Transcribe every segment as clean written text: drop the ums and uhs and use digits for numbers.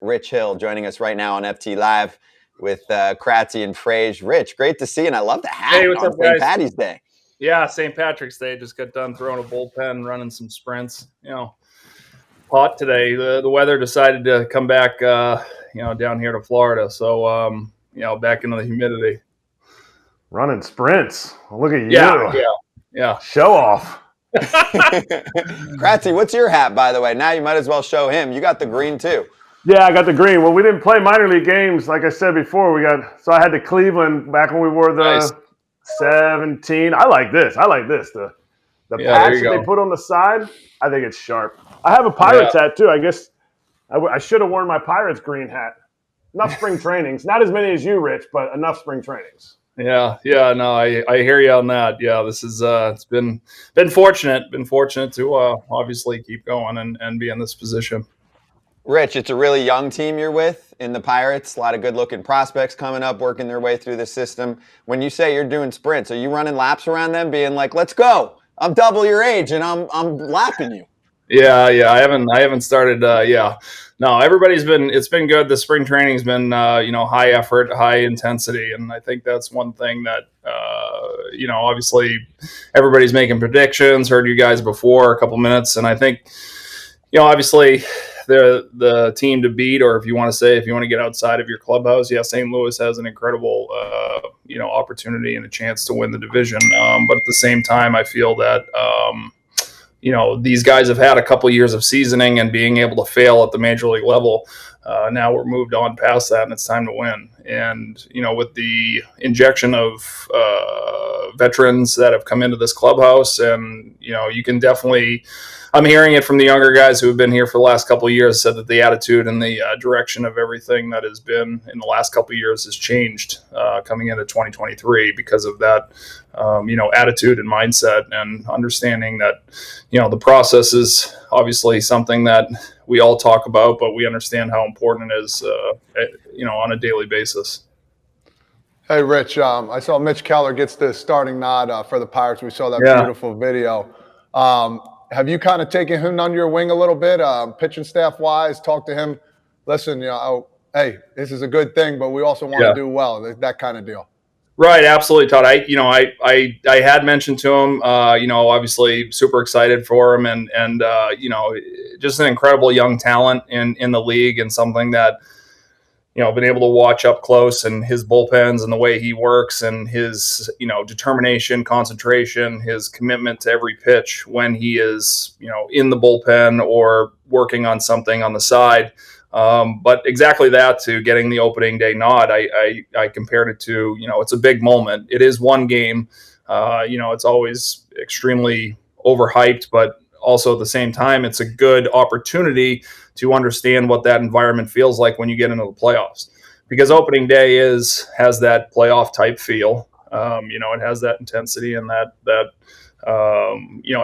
Rich Hill joining us right now on FT Live with Kratzy and Frage. Rich, great to see you, and I love the hat Hey, what's on up, St. guys? Patty's Day. Yeah, St. Patrick's Day. Just got done throwing a bullpen, running some sprints. Hot today. The weather decided to come back, down here to Florida. So, back into the humidity. Running sprints. Well, look at you. Yeah. Show off. Kratzy, what's your hat, by the way? Now you might as well show him. You got the green, too. Yeah, I got the green. Well, we didn't play minor league games, like I said before. So I had the Cleveland back when we wore the Nice. 17. I like this. The patch that they put on the side, I think it's sharp. I have a Pirates hat, too. I guess I should have worn my Pirates green hat. Enough spring trainings. Not as many as you, Rich, but enough spring trainings. No, I hear you on that. Yeah, this is it's been fortunate. Been fortunate to obviously keep going and be in this position. Rich, it's a really young team you're with in the Pirates. A lot of good-looking prospects coming up, working their way through the system. When you say you're doing sprints, are you running laps around them, being like, "Let's go! I'm double your age, and I'm lapping you"? Yeah. I haven't started. No, it's been good. The spring training's been, high effort, high intensity. And I think that's one thing that, obviously everybody's making predictions, heard you guys before a couple minutes. And I think, obviously the team to beat, or if you want to get outside of your clubhouse, St. Louis has an incredible, opportunity and a chance to win the division. But at the same time, I feel that, these guys have had a couple years of seasoning and being able to fail at the major league level. Now we're moved on past that, and it's time to win. And, with the injection of veterans that have come into this clubhouse, and, you can definitely, I'm hearing it from the younger guys who have been here for the last couple of years, said that the attitude and the direction of everything that has been in the last couple of years has changed coming into 2023 because of that, attitude and mindset, and understanding that, the process is obviously something that we all talk about, but we understand how important it is, on a daily basis. Hey, Rich, I saw Mitch Keller gets the starting nod for the Pirates. We saw that beautiful video. Have you kind of taken him under your wing a little bit, pitching staff-wise, talk to him, listen, hey, this is a good thing, but we also want to do well, that kind of deal? Right, absolutely, Todd. I had mentioned to him, obviously super excited for him, and just an incredible young talent in the league, and something that, been able to watch up close, and his bullpens and the way he works, and his, determination, concentration, his commitment to every pitch when he is, in the bullpen or working on something on the side. But exactly that, to getting the opening day nod, I compared it to, it's a big moment. It is one game. It's always extremely overhyped, but also at the same time, it's a good opportunity to understand what that environment feels like when you get into the playoffs, because opening day has that playoff type feel. It has that intensity and that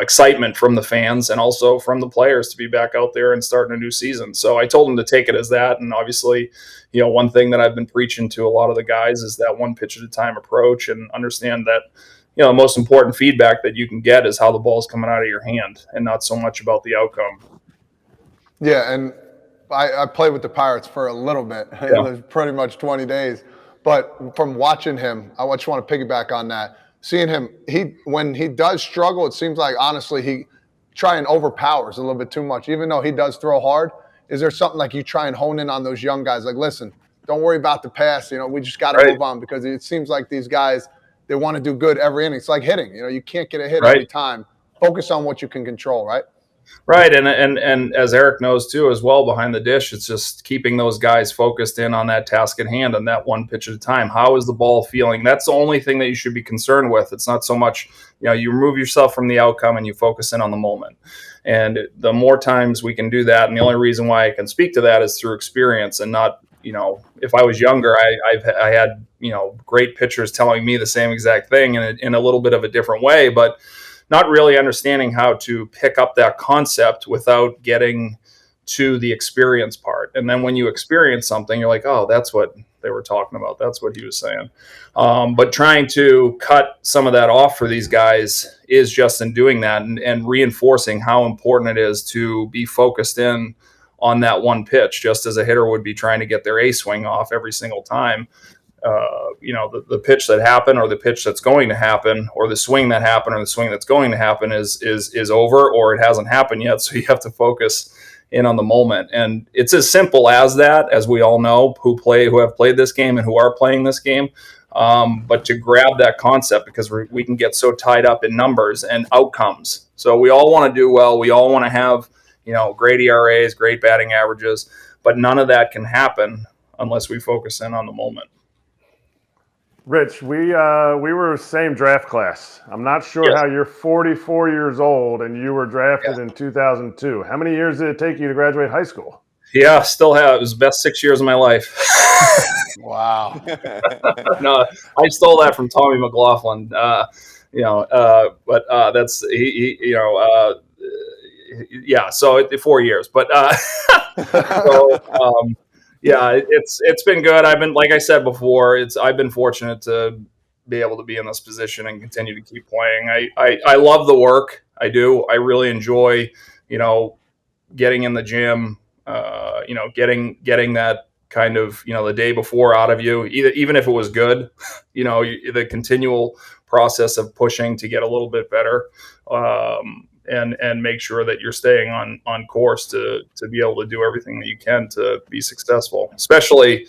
excitement from the fans and also from the players to be back out there and starting a new season. So I told him to take it as that. And obviously, one thing that I've been preaching to a lot of the guys is that one pitch at a time approach, and understand that, the most important feedback that you can get is how the ball's coming out of your hand, and not so much about the outcome. Yeah, and I played with the Pirates for a little bit. It was pretty much 20 days. But from watching him, I just want to piggyback on that. Seeing him, when he does struggle, it seems like, honestly, he try and overpowers a little bit too much. Even though he does throw hard, is there something like you try and hone in on those young guys? Like, listen, don't worry about the past. We just got to move on, because it seems like these guys, they want to do good every inning. It's like hitting. You can't get a hit every time. Focus on what you can control, right? Right, and as Eric knows too, as well, behind the dish, it's just keeping those guys focused in on that task at hand, and that one pitch at a time. How is the ball feeling? That's the only thing that you should be concerned with. It's not so much, you remove yourself from the outcome and you focus in on the moment. And the more times we can do that, and the only reason why I can speak to that is through experience, and not, if I was younger, I had, great pitchers telling me the same exact thing in a little bit of a different way, but not really understanding how to pick up that concept without getting to the experience part. And then when you experience something, you're like, oh, that's what they were talking about. That's what he was saying. But trying to cut some of that off for these guys is just in doing that, and reinforcing how important it is to be focused in on that one pitch, just as a hitter would be trying to get their A swing off every single time. The pitch that happened, or the pitch that's going to happen, or the swing that happened, or the swing that's going to happen is over, or it hasn't happened yet. So you have to focus in on the moment. And it's as simple as that, as we all know, who have played this game and who are playing this game. But to grab that concept, because we can get so tied up in numbers and outcomes. So we all want to do well. We all want to have, great ERAs, great batting averages, but none of that can happen unless we focus in on the moment. Rich, we were same draft class. I'm not sure how you're 44 years old and you were drafted in 2002. How many years did it take you to graduate high school? Yeah, still have. It was the best 6 years of my life. Wow. No, I stole that from Tommy McLaughlin. But that's so 4 years. But it's been good. I've been, like I said before, I've been fortunate to be able to be in this position and continue to keep playing. I love the work. I do. I really enjoy, getting in the gym, getting that kind of, the day before out of you, even if it was good, the continual process of pushing to get a little bit better, and make sure that you're staying on course to be able to do everything that you can to be successful, especially,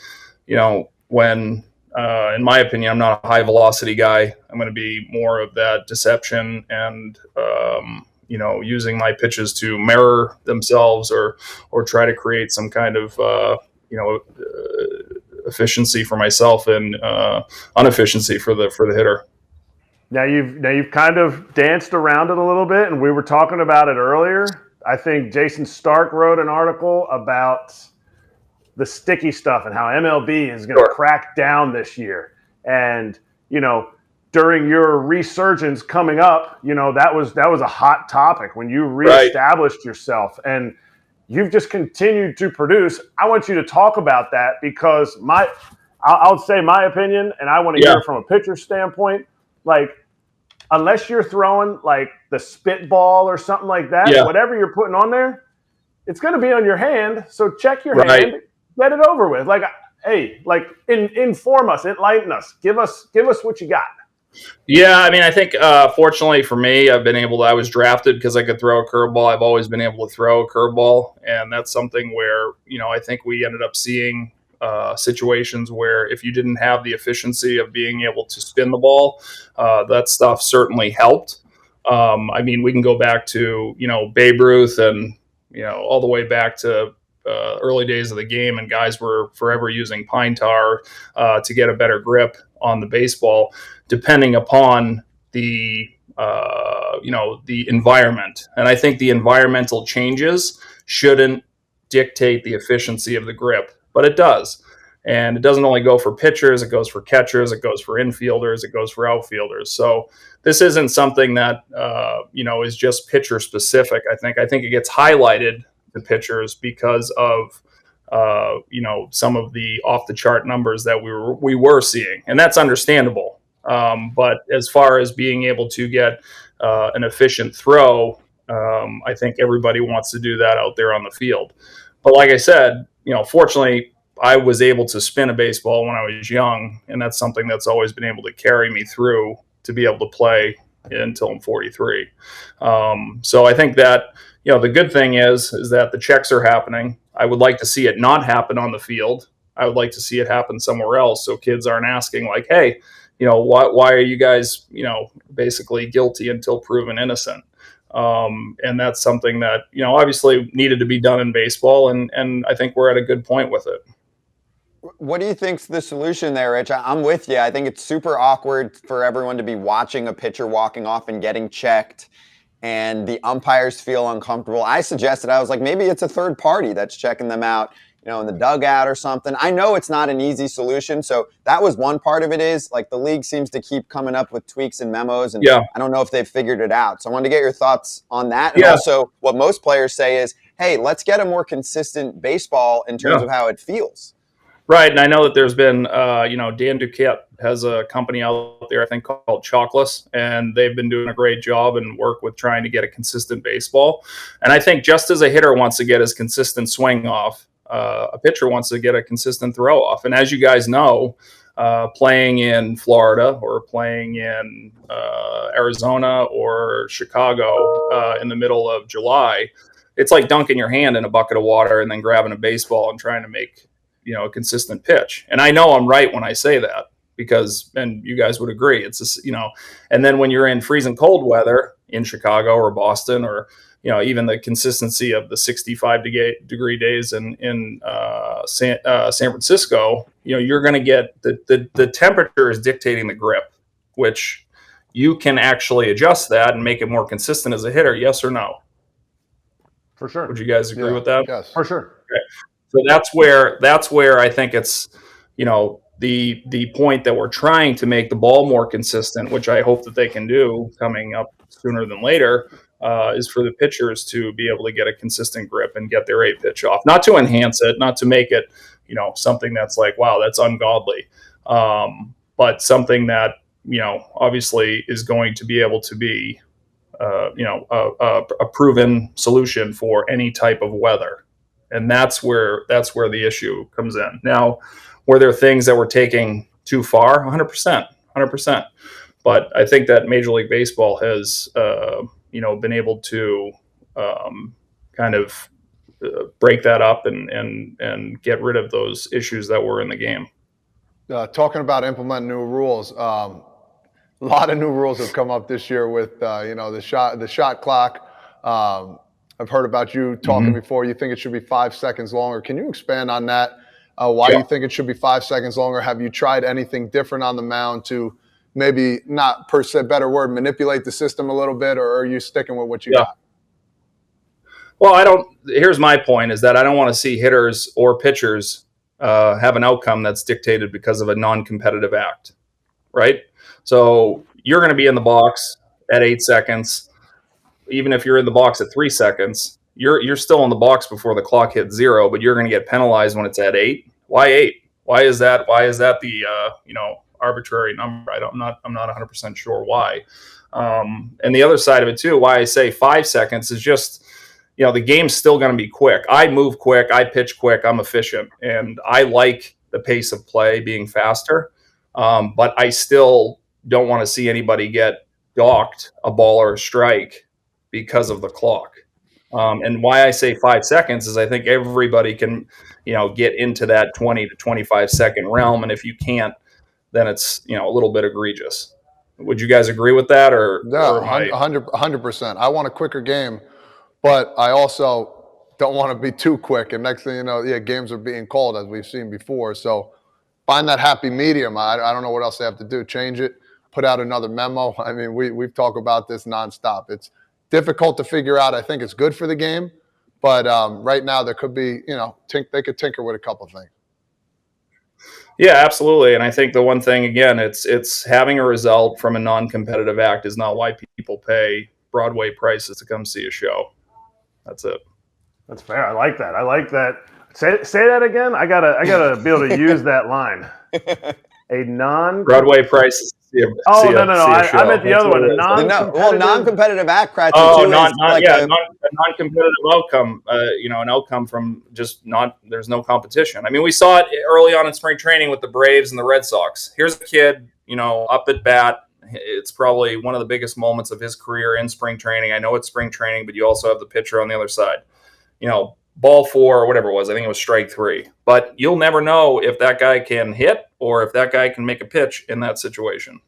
when, in my opinion, I'm not a high velocity guy. I'm going to be more of that deception and, using my pitches to mirror themselves or try to create some kind of, efficiency for myself and inefficiency for the hitter. Now you've kind of danced around it a little bit, and we were talking about it earlier. I think Jason Stark wrote an article about the sticky stuff and how MLB is going to crack down this year. And during your resurgence coming up, that was a hot topic when you reestablished yourself, and you've just continued to produce. I want you to talk about that, because I'll say my opinion, and I want to hear from a pitcher standpoint. Like, unless you're throwing like the spitball or something like that, whatever you're putting on there, it's going to be on your hand. So check your hand, get it over with. Like, hey, inform us, enlighten us, give us what you got. Yeah, I mean, I think fortunately for me, I was drafted because I could throw a curveball. I've always been able to throw a curveball, and that's something where, I think we ended up seeing situations where if you didn't have the efficiency of being able to spin the ball, that stuff certainly helped. I mean, we can go back to, Babe Ruth and, all the way back to early days of the game, and guys were forever using pine tar to get a better grip on the baseball, depending upon the environment. And I think the environmental changes shouldn't dictate the efficiency of the grip, but it does. And it doesn't only go for pitchers, it goes for catchers, it goes for infielders, it goes for outfielders. So this isn't something that, is just pitcher specific. I think it gets highlighted to pitchers because of, some of the off the chart numbers that we were seeing, and that's understandable. But as far as being able to get an efficient throw, I think everybody wants to do that out there on the field. But like I said, fortunately, I was able to spin a baseball when I was young, and that's something that's always been able to carry me through to be able to play until I'm 43. So I think that, the good thing is that the checks are happening. I would like to see it not happen on the field. I would like to see it happen somewhere else, so kids aren't asking like, hey, why are you guys, basically guilty until proven innocent? And that's something that, obviously needed to be done in baseball. And I think we're at a good point with it. What do you think's the solution there, Rich? I'm with you. I think it's super awkward for everyone to be watching a pitcher walking off and getting checked, and the umpires feel uncomfortable. I suggested, I was like, maybe it's a third party that's checking them out, in the dugout or something. I know it's not an easy solution. So that was one part of it, is like the league seems to keep coming up with tweaks and memos, and I don't know if they've figured it out. So I wanted to get your thoughts on that. And also what most players say is, hey, let's get a more consistent baseball in terms of how it feels. Right, and I know that there's been, Dan Duquette has a company out there, I think, called Chocolates, and they've been doing a great job and work with trying to get a consistent baseball. And I think just as a hitter wants to get his consistent swing off, a pitcher wants to get a consistent throw off. And as you guys know, playing in Florida or playing in Arizona or Chicago in the middle of July, it's like dunking your hand in a bucket of water and then grabbing a baseball and trying to make a consistent pitch. And I know I'm right when I say that because, and you guys would agree, it's just, and then when you're in freezing cold weather in Chicago or Boston or, even the consistency of the 65-degree days in San Francisco, you're going to get the temperature is dictating the grip, which you can actually adjust that and make it more consistent as a hitter. Yes or no? For sure. Would you guys agree with that? Yes, for sure. Okay. So that's where I think it's, the point that we're trying to make the ball more consistent, which I hope that they can do coming up sooner than later, is for the pitchers to be able to get a consistent grip and get their A pitch off, not to enhance it, not to make it, something that's like, wow, that's ungodly, but something that, obviously is going to be able to be, a proven solution for any type of weather. And that's where the issue comes in. Now, were there things that were taking too far? 100%. But I think that Major League Baseball has, been able to kind of break that up and get rid of those issues that were in the game. Talking about implementing new rules, a lot of new rules have come up this year with the shot clock. I've heard about you talking before. You think it should be 5 seconds longer. Can you expand on that? Why you think it should be 5 seconds longer? Have you tried anything different on the mound to maybe, not per se, better word, manipulate the system a little bit, or are you sticking with what you got? Well, here's my point is that I don't want to see hitters or pitchers have an outcome that's dictated because of a non-competitive act, right? So you're going to be in the box at 8 seconds. Even if you're in the box at 3 seconds, you're still in the box before the clock hits 0, but you're going to get penalized when it's at 8. Why 8? Why is that the arbitrary number? I'm not 100% sure why. And the other side of it too, why I say 5 seconds is just, the game's still going to be quick. I move quick, I pitch quick, I'm efficient, and I like the pace of play being faster. But I still don't want to see anybody get docked a ball or a strike because of the clock. And why I say 5 seconds is I think everybody can, get into that 20 to 25 second realm. And if you can't, then it's, a little bit egregious. Would you guys agree with that? No, 100%. I want a quicker game, but I also don't want to be too quick. And next thing you know, games are being called as we've seen before. So find that happy medium. I don't know what else they have to do. Change it, put out another memo. I mean, we've talked about this nonstop. It's difficult to figure out. I think it's good for the game, but right now there could be, they could tinker with a couple of things. Yeah, absolutely. And I think the one thing, again, it's having a result from a non-competitive act is not why people pay Broadway prices to come see a show. That's it. That's fair. I like that. Say that again. I gotta be able to use that line. Broadway prices. No. I meant the other one. Non-competitive act criteria. Oh, non-competitive outcome. An outcome from just there's no competition. I mean, we saw it early on in spring training with the Braves and the Red Sox. Here's a kid, up at bat. It's probably one of the biggest moments of his career in spring training. I know it's spring training, but you also have the pitcher on the other side. Ball 4 or whatever it was. I think it was strike 3. But you'll never know if that guy can hit or if that guy can make a pitch in that situation.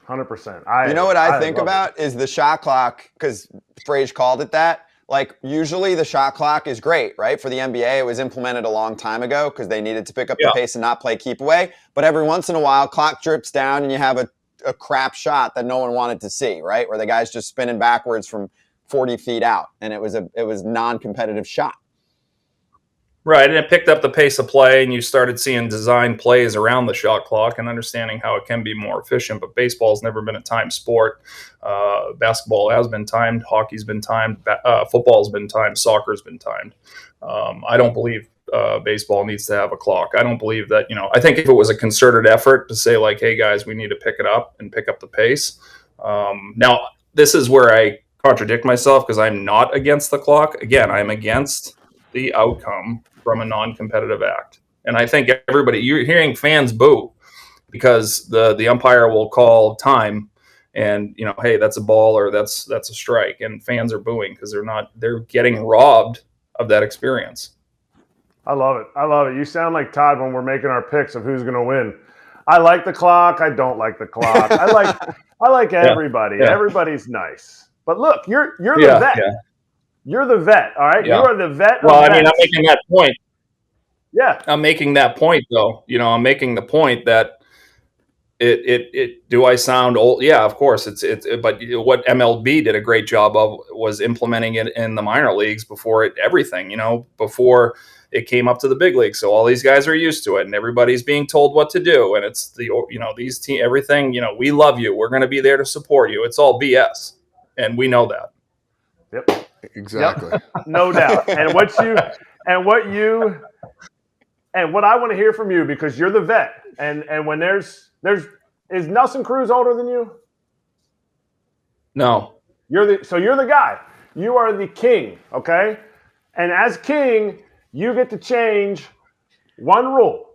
100%. You know what I think about is the shot clock, because Frage called it that. Like, usually the shot clock is great, right? For the NBA, it was implemented a long time ago because they needed to pick up the pace and not play keep away. But every once in a while, clock drips down and you have a crap shot that no one wanted to see, right? Where the guy's just spinning backwards from 40 feet out, and it was non-competitive shot. Right, and it picked up the pace of play, and you started seeing design plays around the shot clock and understanding how it can be more efficient. But baseball's never been a timed sport. Basketball has been timed. Hockey's been timed. Football's been timed. Soccer's been timed. I don't believe baseball needs to have a clock. I don't believe that, I think if it was a concerted effort to say like, hey guys, we need to pick it up and pick up the pace. Now, this is where I contradict myself because I'm not against the clock. Again, I'm against the outcome from a non-competitive act. And I think you're hearing fans boo because the umpire will call time and, hey, that's a ball or that's a strike. And fans are booing because they're getting robbed of that experience. I love it. You sound like Todd when we're making our picks of who's going to win. I like the clock. I don't like the clock. I like everybody. Yeah. Everybody's nice. But look, you're the vet. Yeah. You're the vet. All right. Yeah. You are the vet. Well, I mean, I'm making that point. Yeah. I'm making that point though. I'm making the point that do I sound old? Yeah, of course. But what MLB did a great job of was implementing it in the minor leagues before before it came up to the big leagues. So all these guys are used to it and everybody's being told what to do. And it's these team, everything, we love you. We're going to be there to support you. It's all BS. And we know that. Yep. Exactly. Yep. No doubt. And what I want to hear from you, because you're the vet and when is Nelson Cruz older than you? No. You're the guy. You are the king, okay? And as king, you get to change one rule.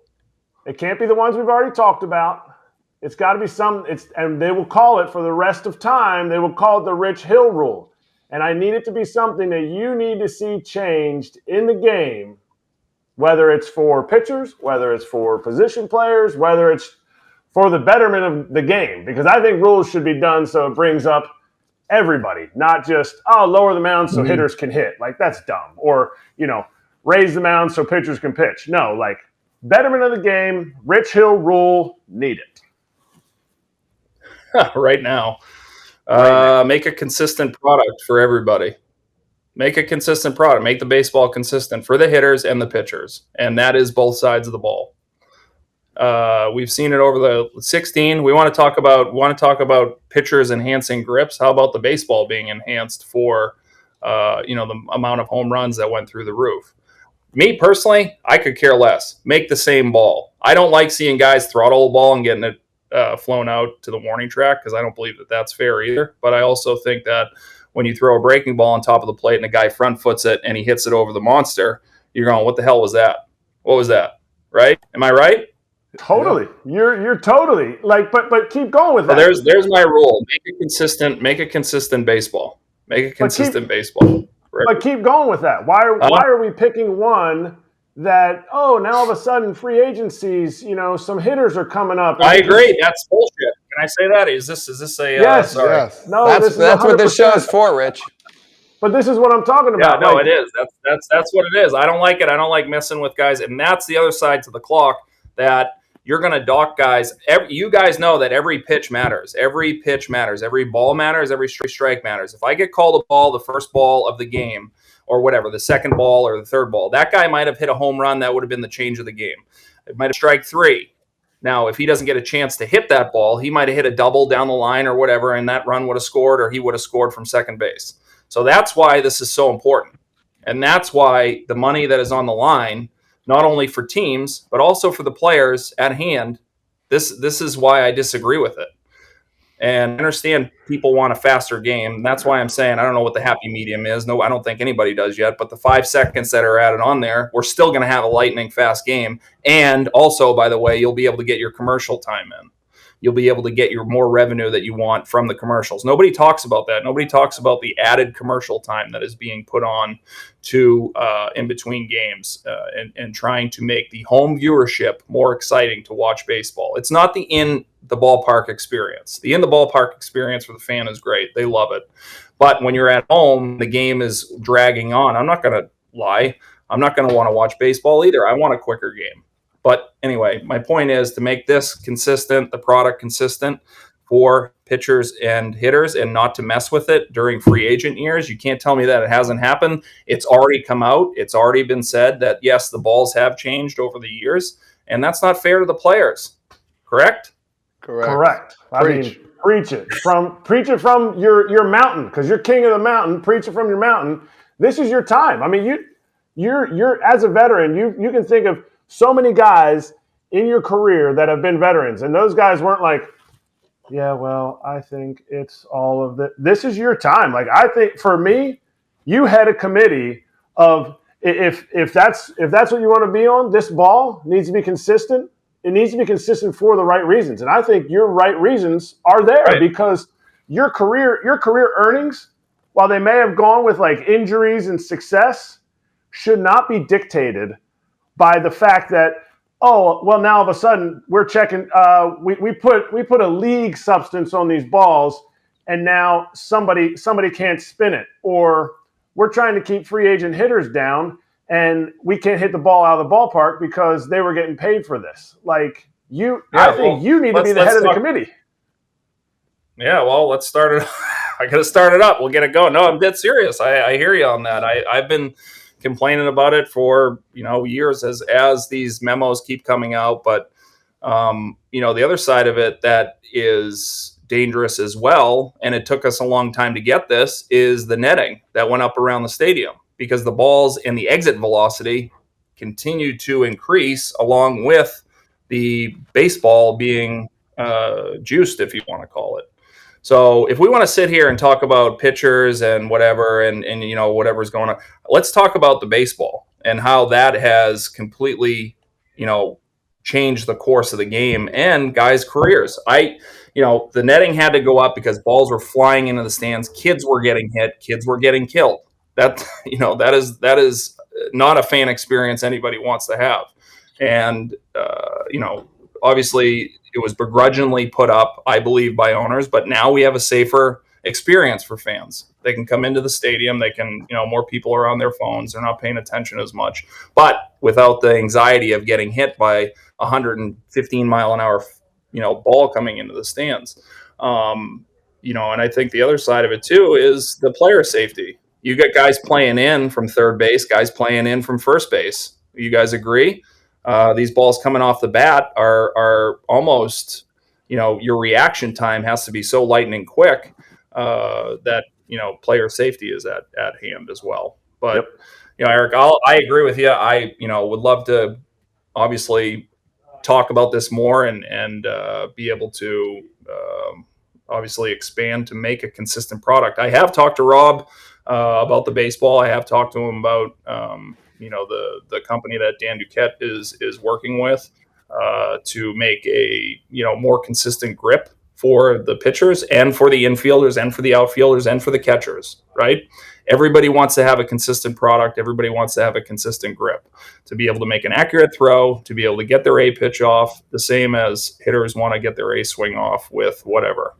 It can't be the ones we've already talked about. It's got to be and they will call it for the rest of time, they will call it the Rich Hill rule. And I need it to be something that you need to see changed in the game, whether it's for pitchers, whether it's for position players, whether it's for the betterment of the game. Because I think rules should be done so it brings up everybody, not just, lower the mound so hitters can hit. Like, that's dumb. Or, raise the mound so pitchers can pitch. No, like, betterment of the game, Rich Hill rule, need it. Right now. Make a consistent product for everybody. Make a consistent product. Make the baseball consistent for the hitters and the pitchers. And that is both sides of the ball. We've seen it over the 16. We want to talk about pitchers enhancing grips. How about the baseball being enhanced for, the amount of home runs that went through the roof? Me personally, I could care less. Make the same ball. I don't like seeing guys throttle a ball and getting it flown out to the warning track because I don't believe that that's fair either. But I also think that when you throw a breaking ball on top of the plate and the guy front foots it and he hits it over the monster, you're going, what the hell was that? What was that? Right? Am I right? Totally. Yeah. You're totally like, but keep going with that. Well, there's my rule. Make a consistent baseball. Make a consistent baseball. But keep going with that. Why are we picking one that, now all of a sudden free agencies, some hitters are coming up? I agree. That's bullshit. Can I say that? Is this a yes? Sorry. Yes. No, that's what this show is for, Rich. But this is what I'm talking about. Yeah, no, it is. That's what it is. I don't like it. I don't like messing with guys, and that's the other side to the clock that you're going to dock guys. You guys know that every pitch matters. Every pitch matters. Every ball matters. Every strike matters. If I get called a ball, the first ball of the game, or whatever, the second ball or the third ball, that guy might have hit a home run. That would have been the change of the game. It might have strike three. Now, if he doesn't get a chance to hit that ball, he might have hit a double down the line or whatever, and that run would have scored, or he would have scored from second base. So that's why this is so important. And that's why the money that is on the line, not only for teams, but also for the players at hand, this is why I disagree with it. And I understand people want a faster game. That's why I'm saying I don't know what the happy medium is. No, I don't think anybody does yet. But the 5 seconds that are added on there, we're still going to have a lightning fast game. And also, by the way, you'll be able to get your commercial time in. You'll be able to get your more revenue that you want from the commercials. Nobody talks about that. Nobody talks about the added commercial time that is being put on to in between games and trying to make the home viewership more exciting to watch baseball. It's not the in the ballpark experience. The in the ballpark experience for the fan is great. They love it. But when you're at home, the game is dragging on. I'm not going to lie. I'm not going to want to watch baseball either. I want a quicker game. But anyway, my point is to make this consistent, the product consistent for pitchers and hitters, and not to mess with it during free agent years. You can't tell me that it hasn't happened. It's already come out. It's already been said that, yes, the balls have changed over the years, and that's not fair to the players. Correct? Correct. I mean, preach it from your mountain, because you're king of the mountain. Preach it from your mountain. This is your time. I mean, you're as a veteran, you can think of so many guys in your career that have been veterans, and those guys weren't like, yeah, well, I think it's all of the. This is your time. Like, I think for me, you had a committee of if that's what you want to be on, this ball needs to be consistent. It needs to be consistent for the right reasons, and I think your right reasons are there because your career earnings, while they may have gone with like injuries and success, should not be dictated by the fact that, oh, well, now all of a sudden we're checking. We put a league substance on these balls, and now somebody can't spin it, or we're trying to keep free agent hitters down, and we can't hit the ball out of the ballpark because they were getting paid for this. Like I think you need to be the head of the committee. Yeah, well, let's start it. I got to start it up. We'll get it going. No, I'm dead serious. I hear you on that. I've been complaining about it for years as these memos keep coming out, but the other side of it that is dangerous as well, and it took us a long time to get this, is the netting that went up around the stadium, because the balls and the exit velocity continue to increase along with the baseball being juiced, if you want to call it. So if we want to sit here and talk about pitchers and whatever, and whatever's going on, let's talk about the baseball and how that has completely, changed the course of the game and guys' careers. The netting had to go up because balls were flying into the stands. Kids were getting hit. Kids were getting killed. That is not a fan experience anybody wants to have. And, obviously it was begrudgingly put up, I believe, by owners, but now we have a safer experience for fans. They can come into the stadium. They can, more people are on their phones. They're not paying attention as much, but without the anxiety of getting hit by 115 mile an hour, ball coming into the stands. And I think the other side of it too is the player safety. You get guys playing in from third base, guys playing in from first base. You guys agree? These balls coming off the bat are almost, your reaction time has to be so lightning quick that, player safety is at hand as well. But, Eric, I agree with you. I, would love to obviously talk about this more and be able to obviously expand to make a consistent product. I have talked to Rob about the baseball. I have talked to him about, the company that Dan Duquette is working with to make a, more consistent grip for the pitchers and for the infielders and for the outfielders and for the catchers, right? Everybody wants to have a consistent product. Everybody wants to have a consistent grip to be able to make an accurate throw, to be able to get their A pitch off, the same as hitters want to get their A swing off with whatever,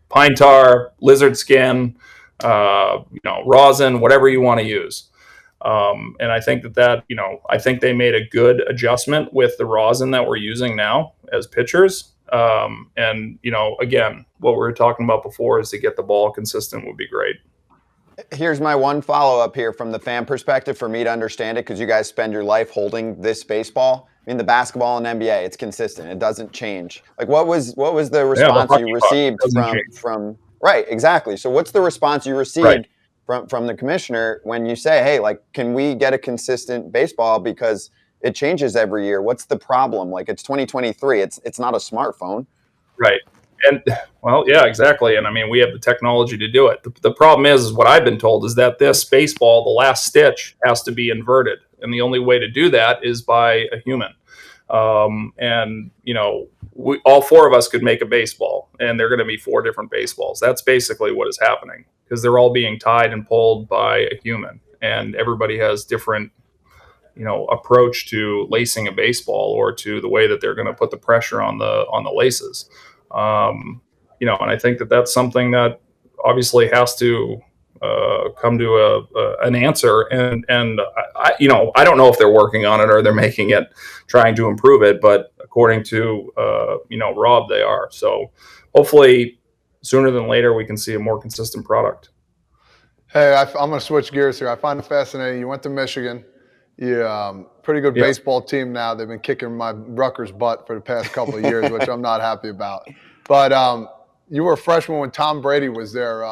pine tar, lizard skin, rosin, whatever you want to use. And I think that, I think they made a good adjustment with the rosin that we're using now as pitchers. And, again, what we were talking about before is to get the ball consistent would be great. Here's my one follow-up here from the fan perspective for me to understand it, because you guys spend your life holding this baseball. I mean, the basketball and NBA, it's consistent. It doesn't change. Like, what was the response you received from right, exactly. So what's the response you received from the commissioner when you say, hey, like, can we get a consistent baseball because it changes every year? What's the problem? Like, it's 2023. It's not a smartphone. Right. And well, yeah, exactly. And I mean, we have the technology to do it. The problem is what I've been told is that this baseball, the last stitch, has to be inverted. And the only way to do that is by a human. And, all four of us could make a baseball, and they're going to be four different baseballs. That's basically what is happening, because they're all being tied and pulled by a human, and everybody has different, approach to lacing a baseball or to the way that they're going to put the pressure on the laces. And I think that that's something that obviously has to come to an answer. And I don't know if they're working on it or they're making it, trying to improve it. But according to Rob, they are. So hopefully sooner than later we can see a more consistent product. Hey, I'm going to switch gears here. I find it fascinating. You went to Michigan. You pretty good baseball team now. They've been kicking my Rutgers butt for the past couple of years, which I'm not happy about. But you were a freshman when Tom Brady was there.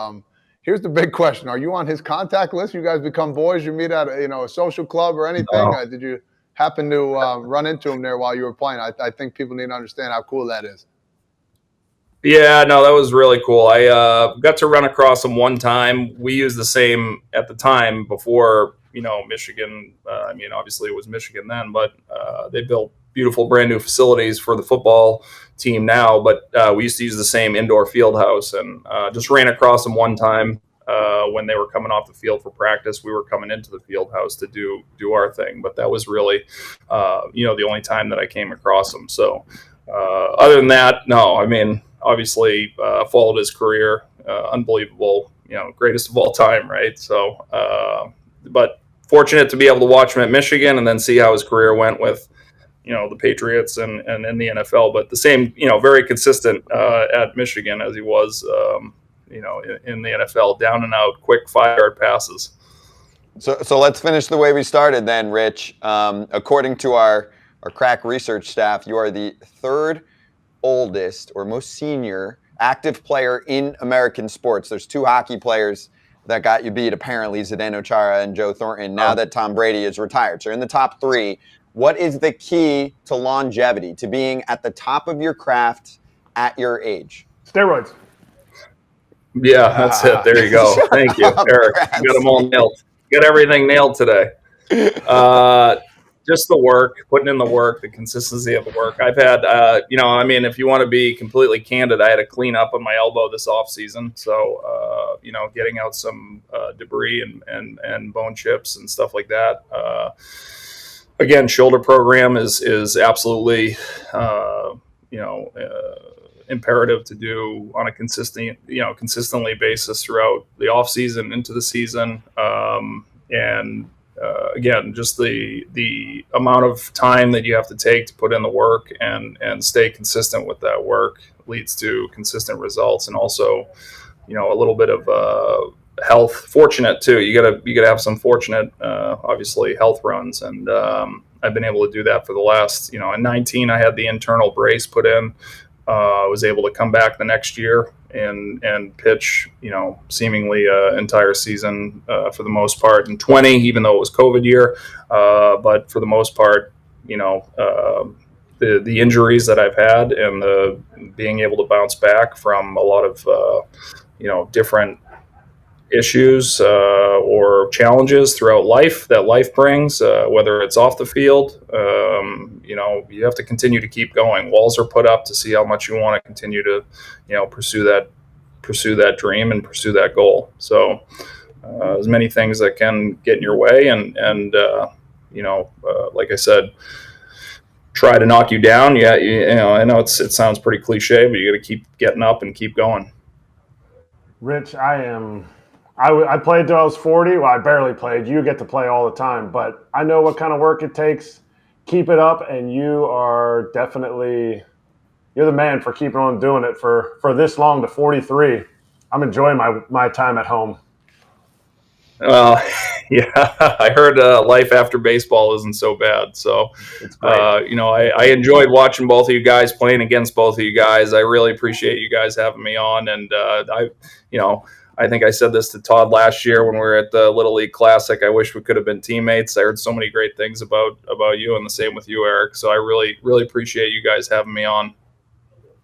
Here's the big question: are you on his contact list? You guys become boys? You meet at a social club or anything? No. Did you happen to run into him there while you were playing? I think people need to understand how cool that is. Yeah, no, that was really cool. I got to run across him one time. We used the same at the time before, Michigan. I mean, obviously it was Michigan then, but they built beautiful brand new facilities for the football team now. But we used to use the same indoor field house, and just ran across him one time when they were coming off the field for practice. We were coming into the field house to do our thing, but that was really, the only time that I came across him. So other than that, no, I mean, obviously followed his career, unbelievable, greatest of all time, right? So, but fortunate to be able to watch him at Michigan and then see how his career went with, the Patriots and in the NFL. But the same, very consistent at Michigan as he was, in the NFL, down and out, quick 5-yard passes. So let's finish the way we started then, Rich. According to our crack research staff, you are the third oldest or most senior active player in American sports. There's 2 hockey players that got you beat, apparently, Zdeno Chara and Joe Thornton, now that Tom Brady is retired. So you're in the top 3. What is the key to longevity, to being at the top of your craft at your age? Steroids. Yeah, that's it. There you go. Thank you, Eric. You got them all nailed. You got everything nailed today. Just the work, putting in the work, the consistency of the work. I've had, if you want to be completely candid, I had to clean up on my elbow this off season. So, getting out some debris and bone chips and stuff like that. Again, shoulder program is absolutely, imperative to do on a consistently basis throughout the off season into the season. Again, just the amount of time that you have to take to put in the work and stay consistent with that work leads to consistent results, and also, a little bit of health. Fortunate too. You gotta have some fortunate, obviously, health runs, and I've been able to do that for the last, in 19, I had the internal brace put in. Was able to come back the next year and pitch, seemingly entire season for the most part. In 20, even though it was COVID year, but for the most part, the injuries that I've had and the being able to bounce back from a lot of different issues or challenges throughout life that life brings, whether it's off the field. You have to continue to keep going. Walls are put up to see how much you want to continue to, pursue that dream and pursue that goal. So as many things that can get in your way, and like I said, try to knock you down. Yeah, I know it sounds pretty cliche, but you got to keep getting up and keep going. Rich, I played till I was 40. Well, I barely played. You get to play all the time, but I know what kind of work it takes. Keep it up, and you are definitely you're the man for keeping on doing it for this long to 43. I'm enjoying my time at home. Well, yeah, I heard life after baseball isn't so bad. So, I enjoyed watching both of you guys, playing against both of you guys. I really appreciate you guys having me on, and I think I said this to Todd last year when we were at the Little League Classic. I wish we could have been teammates. I heard so many great things about you, and the same with you, Eric. So I really, really appreciate you guys having me on.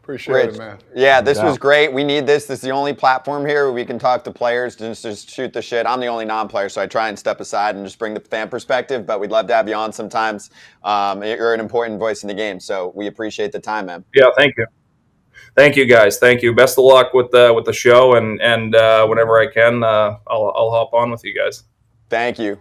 Appreciate it, man. Yeah, this was great. We need this. This is the only platform here where we can talk to players, just shoot the shit. I'm the only non-player, so I try and step aside and just bring the fan perspective, but we'd love to have you on sometimes. You're an important voice in the game, so we appreciate the time, man. Yeah, thank you. Thank you, guys. Thank you. Best of luck with the show, and whenever I can, I'll hop on with you guys. Thank you.